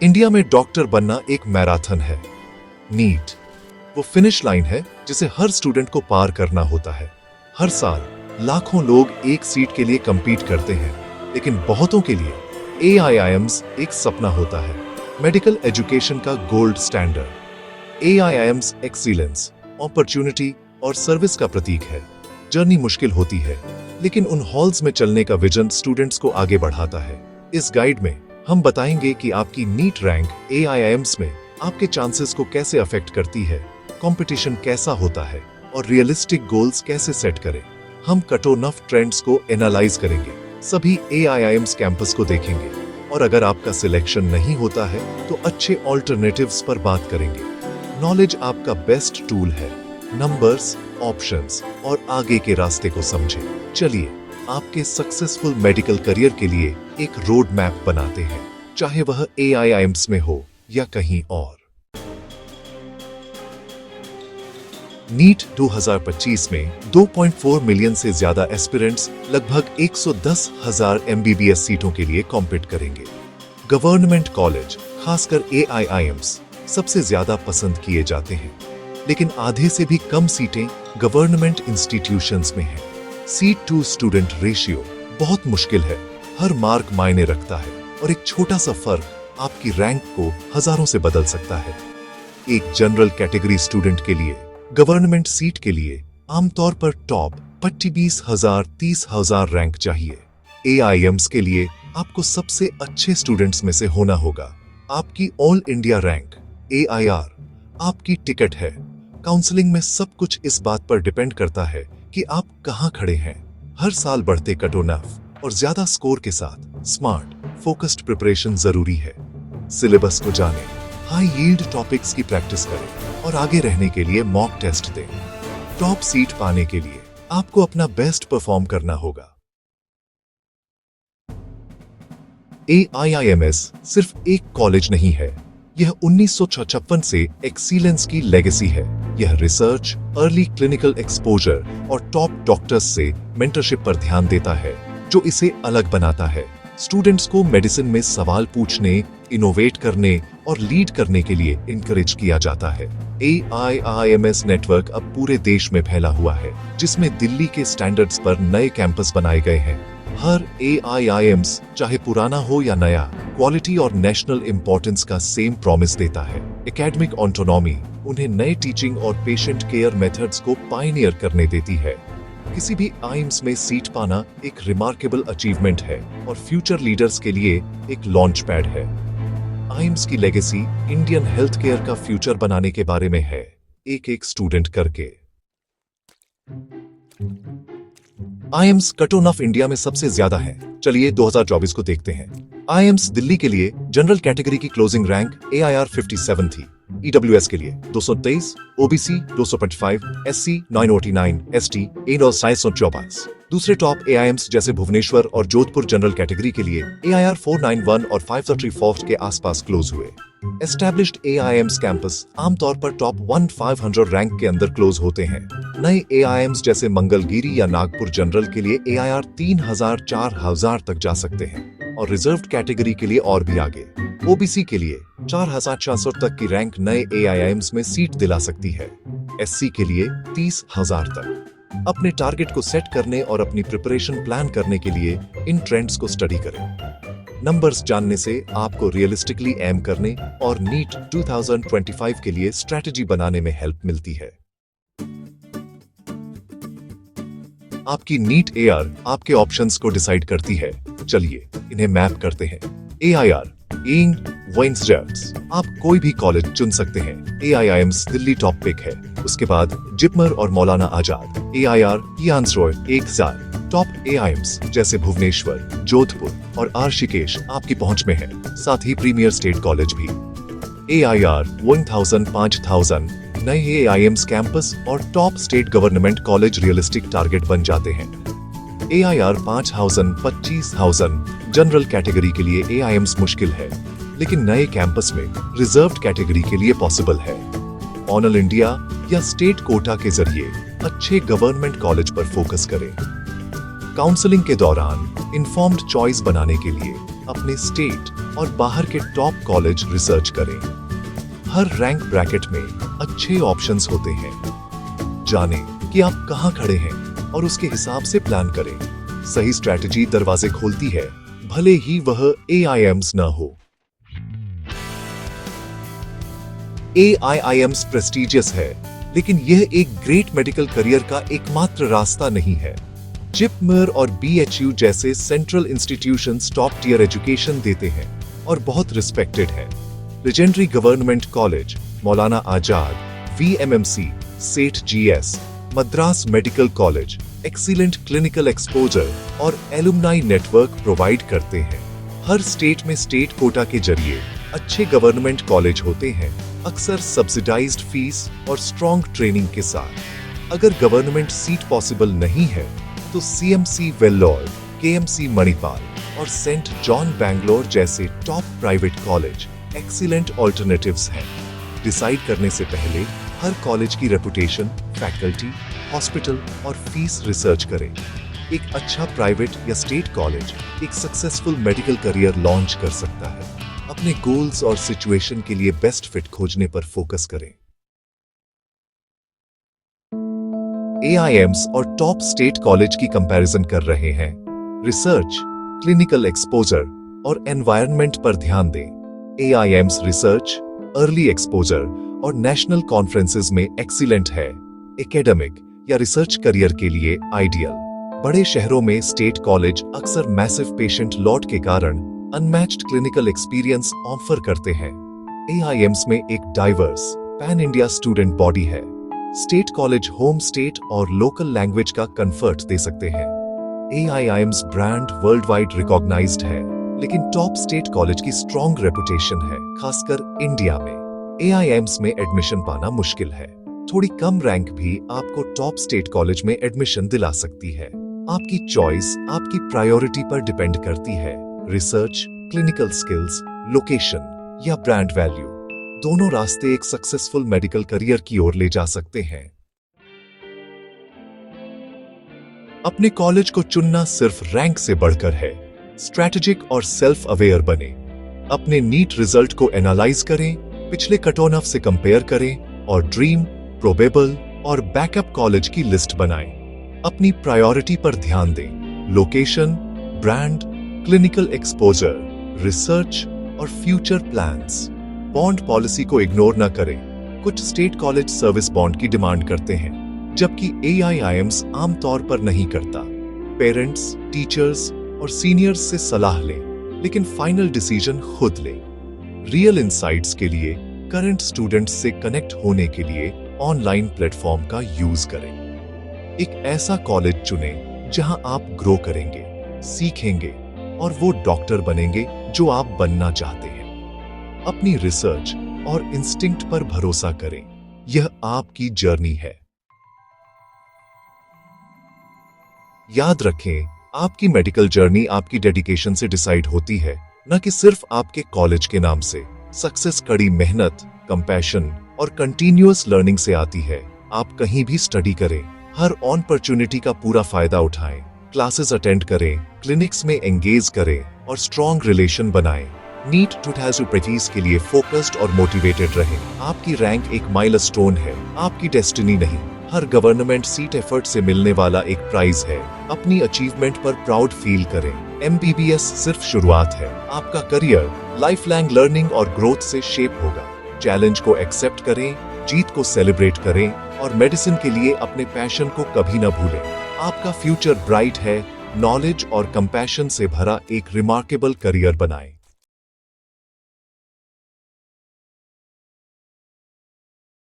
India में doctor बनना एक मैराथन है। नीट वो फिनिश लाइन है जिसे हर स्टूडेंट को पार करना होता है। हर साल लाखों लोग एक सीट के लिए compete करते हैं, लेकिन बहुतों के लिए AIIMS एक सपना होता है। मेडिकल एजुकेशन का gold standard. AIIMS excellence, opportunity और सर्विस का प्रतीक है। जर्नी मुश्किल होती है, लेकिन उन हॉल्स में चलने का विजन स्टूडेंट्स को आगे बढ़ाता है। इस गाइड में हम बताएंगे कि आपकी नीट रैंक AIIMS में आपके चांसेस को कैसे अफेक्ट करती है, कंपटीशन कैसा होता है और रियलिस्टिक गोल्स कैसे सेट करें। हम कट-ऑफ ट्रेंड्स को एनालाइज करेंगे, सभी AIIMS कैंपस को देखेंगे और अगर आपका सिलेक्शन नहीं होता है तो अच्छे ऑल्टरनेटिव्स पर बात करेंगे। नॉलेज आपका बेस्ट टूल है। नंबर्स, ऑप्शंस और आगे के रास्ते को समझें। चलिए आपके सक्सेसफुल मेडिकल करियर के लिए एक रोड मैप बनाते हैं, चाहे वह AIIMS में हो या कहीं और। नीट 2025 में 2.4 मिलियन से ज्यादा एस्पिरेंट्स लगभग 110,000 MBBS सीटों के लिए कॉम्पीट करेंगे। गवर्नमेंट कॉलेज, खासकर AIIMS, सबसे ज्यादा पसंद किए जाते हैं, लेकिन आधे से भी कम सीटें गवर्नमेंट इंस्टीट्यूशंस में हैं। सीट टू स्टूडेंट रेशियो बहुत मुश्किल है। हर मार्क मायने रखता है और एक छोटा सा फर्क आपकी रैंक को हजारों से बदल सकता है। एक जनरल कैटेगरी स्टूडेंट के लिए गवर्नमेंट सीट के लिए आमतौर पर टॉप 25,000 30,000 रैंक चाहिए। AIIMS के लिए आपको सबसे अच्छे स्टूडेंट्स में से होना होगा। आपकी ऑल इंडिया रैंक AIR आपकी टिकट है। काउंसलिंग में सब कुछ इस बात पर डिपेंड करता है कि आप कहां खड़े हैं। हर साल बढ़ते कट-ऑफ और ज्यादा स्कोर के साथ स्मार्ट, फोकस्ड प्रिपरेशन जरूरी है। सिलेबस को जानें, हाई यील्ड टॉपिक्स की प्रैक्टिस करें और आगे रहने के लिए मॉक टेस्ट दें। टॉप सीट पाने के लिए आपको अपना बेस्ट परफॉर्म करना होगा। AIIMS सिर्फ एक कॉलेज नहीं है, यह 1956 से एक्सीलेंस की लेगेसी है। यह रिसर्च, अर्ली क्लिनिकल एक्सपोजर और टॉप डॉक्टर्स से मेंटरशिप पर ध्यान देता है, जो इसे अलग बनाता है। स्टूडेंट्स को मेडिसिन में सवाल पूछने, इनोवेट करने और लीड करने के लिए इनकरेज किया जाता है। AIIMS नेटवर्क अब पूरे देश में फैला हुआ है, जिसमें दिल्ली के स्टैंडर्ड्स पर नए कैंपस बनाए गए हैं। हर AIIMS, चाहे पुराना हो या नया, क्वालिटी और नेशनल इंपॉर्टेंस का सेम प्रॉमिस देता है। एकेडमिक ऑटोनॉमी उन्हें नए टीचिंग और पेशेंट केयर मेथड्स को पायनियर करने देती है। किसी भी AIMS में सीट पाना एक रिमार्केबल अचीवमेंट है और फ्यूचर लीडर्स के लिए एक लॉन्च पैड है। AIMS की लेगेसी इंडियन हेल्थ केयर का फ्यूचर बनाने के बारे में है, एक एक स्टूडेंट करके। AIMS कट-ऑफ इंडिया में सबसे ज्यादा है। चलिए 2024 को देखते हैं। AIMS दिल्ली के लिए जनरल कैटेगरी की क्लोजिंग रैंक AIR 57 थी। EWS के लिए 223, OBC 225, SC 949, ST 724। दूसरे टॉप AIMS जैसे भुवनेश्वर और जोधपुर जनरल कैटेगरी के लिए AIR 491 और 534 के आसपास क्लोज हुए। एस्टैब्लिश्ड AIMS कैंपस आमतौर पर टॉप 1500 रैंक के अंदर क्लोज होते हैं। नए AIMS जैसे मंगलगिरी या नागपुर जनरल के लिए AIR 3000 4000 तक जा सकते हैं और रिजर्व्ड कैटेगरी के लिए और भी आगे। OBC के लिए 4400 तक की रैंक नए AIIMS में सीट दिला सकती है। SC के लिए 30,000 तक। अपने टारगेट को सेट करने और अपनी प्रिपरेशन प्लान करने के लिए इन ट्रेंड्स को स्टडी करें। नंबर्स जानने से आपको रियलिस्टिकली एम करने और नीट 2025 के लिए स्ट्रैटेजी बनाने में हेल्प मिलती है। आपकी नीट AR आपके ऑप्शंस को डिसाइड करती है। चलिए इन्हें मैप करते हैं। AIR वेंसजर्ट्स, आप कोई भी कॉलेज चुन सकते हैं। AIIMS दिल्ली टॉप पिक है। उसके बाद जिपमर और Maulana Azad. AIR यान्सरॉय 1000। Top AIMS जैसे भुवनेश्वर, जोधपुर और ऋषिकेश आपकी पहुंच में है, साथ ही प्रीमियर स्टेट कॉलेज भी। AIR 1000 5000 नए AIMS कैंपस और top state government college realistic target बन जाते हैं। AIR 5000 25,000 जनरल कैटेगरी के लिए AIMS मुश्किल है, लेकिन नए कैंपस में रिजर्व्ड कैटेगरी के लिए पॉसिबल है। ऑल इंडिया या स्टेट कोटा के जरिए अच्छे गवर्नमेंट कॉलेज पर फोकस करें। काउंसलिंग के दौरान इन्फॉर्म्ड चॉइस बनाने के लिए अपने स्टेट और बाहर के टॉप कॉलेज रिसर्च करें। हर रैंक ब्रैकेट में अच्छे ऑप्शंस होते हैं। जानें कि आप कहां खड़े हैं और उसके हिसाब से प्लान करें। सही स्ट्रैटेजी दरवाजे खोलती है, भले ही वह AIIMS न हो। AIIMS प्रेस्टिजियस है, लेकिन यह एक ग्रेट मेडिकल करियर का एकमात्र रास्ता नहीं है। जिपमर और BHU जैसे central institutions top tier education देते हैं और बहुत रिस्पेक्टेड है। Legendary government college, Maulana Azad, VMMC, सेठ GS, Madras medical college excellent clinical exposure और एलुमनाई नेटवर्क प्रोवाइड करते हैं। हर स्टेट में स्टेट कोटा के जरिए अच्छे गवर्नमेंट कॉलेज होते हैं, अक्सर सब्सिडाइज्ड फीस और स्ट्रॉन्ग ट्रेनिंग के साथ। अगर गवर्नमेंट सीट पॉसिबल नहीं है तो CMC वेल्लोर, KMC मणिपाल और सेंट जॉन बैंगलोर जैसे top private college excellent alternatives हैं। डिसाइड करने से पहले हर कॉलेज की रेपुटेशन, फैकल्टी, हॉस्पिटल और फीस रिसर्च करें। एक अच्छा प्राइवेट या स्टेट कॉलेज एक सक्सेसफुल मेडिकल करियर लॉन्च कर सकता है। अपने गोल्स और सिचुएशन के लिए बेस्ट फिट खोजने पर फोकस करें। AIIMS और टॉप स्टेट कॉलेज की कंपैरिजन कर रहे हैं। रिसर्च, क्लिनिकल एक्सपोजर और एनवायरनमेंट पर ध्यान दें। AIIMS रिसर्च, अर्ली एक्सपोजर और नेशनल कॉन्फ्रेंसेस में एक्सीलेंट है। एकेडमिक या रिसर्च करियर के लिए आइडियल। बड़े शहरों में स्टेट कॉलेज अक्सर मैसिव पेशेंट लॉट के कारण अनमैच्ड क्लिनिकल एक्सपीरियंस ऑफर करते हैं। AIIMS में एक diverse pan India student body है। स्टेट कॉलेज होम स्टेट और लोकल लैंग्वेज का कंफर्ट दे सकते हैं। AIIMS brand world wide recognised है, लेकिन टॉप स्टेट कॉलेज की स्ट्रॉन्ग रेपुटेशन है, खासकर इंडिया में। AIIMS में एडमिशन पाना मुश्किल है। थोड़ी कम रैंक भी आपको टॉप स्टेट कॉलेज में एडमिशन दिला सकती है। आपकी चॉइस आपकी प्रायोरिटी पर डिपेंड करती है। रिसर्च, क्लिनिकल स्किल्स, लोकेशन या ब्रांड वैल्यू, दोनों रास्ते एक सक्सेसफुल मेडिकल करियर की ओर ले जा सकते हैं। अपने कॉलेज को चुनना सिर्फ रैंक से बढ़कर है। स्ट्रैटेजिक और सेल्फ अवेयर बने। अपने नीट रिजल्ट को एनालाइज करें, पिछले कट ऑफ से कंपेयर करें और ड्रीम, प्रोबेबल और बैकअप कॉलेज की लिस्ट बनाएं। अपनी प्रायोरिटी पर ध्यान दें। Location, brand, clinical exposure, research और फ्यूचर प्लान्स। बॉन्ड पॉलिसी को इग्नोर न करें। कुछ स्टेट कॉलेज सर्विस बॉन्ड की डिमांड करते हैं, जबकि AIIMS आमतौर पर नहीं करता। पेरेंट्स, टीचर्स और सीनियर्स से सलाह लें, लेकिन फाइनल डिसीजन खुद लें। रियल इंसाइट्स के लिए करंट स्टूडेंट्स से कनेक्ट होने के लिए ऑनलाइन प्लेटफॉर्म का यूज करें। एक ऐसा कॉलेज चुनें जहां आप ग्रो करेंगे, सीखेंगे और वो डॉक्टर बनेंगे जो आप बनना चाहते हैं। अपनी रिसर्च और इंस्टिंक्ट पर भरोसा करें। यह आपकी जर्नी है। याद रखें, आपकी मेडिकल जर्नी आपकी डेडिकेशन से डिसाइड होती है, न कि सिर्फ आपके कॉलेज के नाम से। सक्सेस कड़ी मेहनत, कंपैशन और कंटिन्यूअस लर्निंग से आती है। आप कहीं भी स्टडी करें, हर अपॉर्चुनिटी का पूरा फायदा उठाएं, क्लासेस अटेंड करें, क्लिनिक्स में एंगेज करें और स्ट्रॉन्ग रिलेशन बनाएं। नीट 2025 के लिए फोकस्ड और मोटिवेटेड रहें। आपकी रैंक एक माइलस्टोन है, आपकी डेस्टिनी नहीं। हर गवर्नमेंट सीट एफर्ट से मिलने वाला एक प्राइज है। अपनी अचीवमेंट पर प्राउड फील करें। MBBS सिर्फ शुरुआत है। आपका करियर लाइफ लॉन्ग लर्निंग और ग्रोथ से शेप होगा। चैलेंज को एक्सेप्ट करें, जीत को सेलिब्रेट करें और मेडिसिन के लिए अपने पैशन को कभी न भूलें। आपका फ्यूचर ब्राइट है। नॉलेज और कंपैशन से भरा एक रिमार्केबल करियर बनाएं।